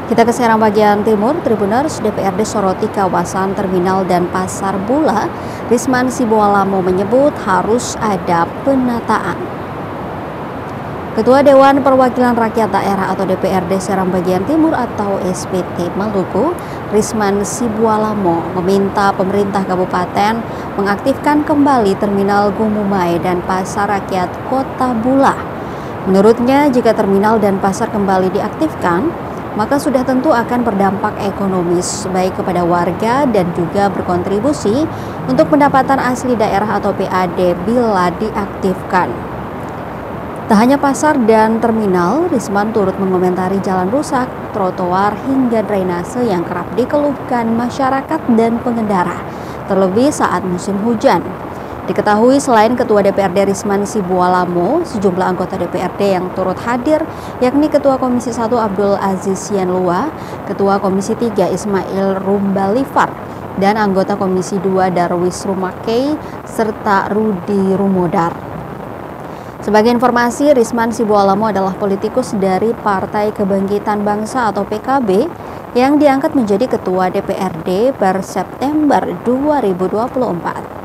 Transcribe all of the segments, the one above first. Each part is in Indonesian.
Kita ke Serang bagian timur, Tribuners DPRD soroti kawasan terminal dan pasar Bula. Risman Sibualamo menyebut harus ada penataan. Ketua Dewan Perwakilan Rakyat Daerah atau DPRD Serang bagian timur atau SPT Maluku, Risman Sibualamo meminta pemerintah kabupaten mengaktifkan kembali terminal Gumumai dan pasar rakyat Kota Bula. Menurutnya, jika terminal dan pasar kembali diaktifkan, maka sudah tentu akan berdampak ekonomis baik kepada warga dan juga berkontribusi untuk pendapatan asli daerah atau PAD bila diaktifkan. Tak hanya pasar dan terminal, Risman turut mengomentari jalan rusak, trotoar hingga drainase yang kerap dikeluhkan masyarakat dan pengendara, terlebih saat musim hujan. Diketahui selain Ketua DPRD Risman Sibualamo, sejumlah anggota DPRD yang turut hadir, yakni Ketua Komisi 1 Abdul Aziz Yanlua, Ketua Komisi 3 Ismail Rumbalifar, dan anggota Komisi 2 Darwis Rumakei, serta Rudi Rumodar. Sebagai informasi, Risman Sibualamo adalah politikus dari Partai Kebangkitan Bangsa atau PKB yang diangkat menjadi Ketua DPRD per September 2024.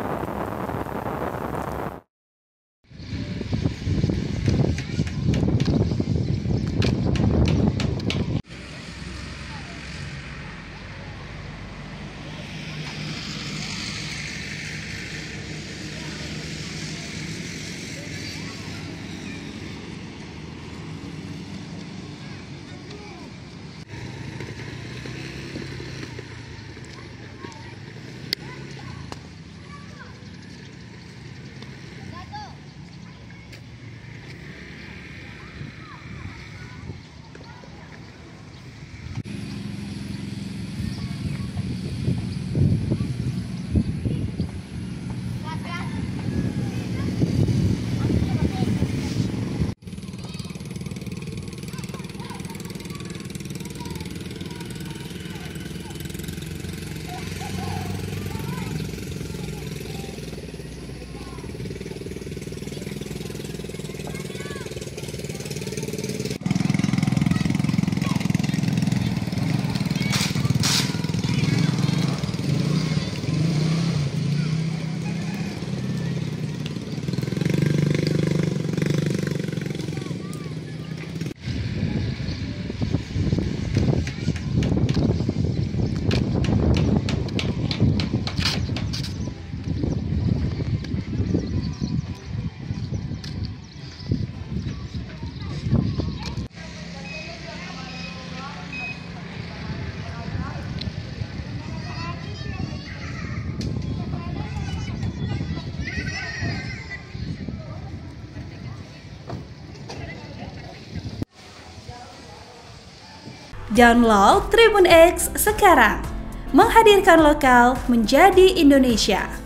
Download Tribun X sekarang, menghadirkan lokal menjadi Indonesia.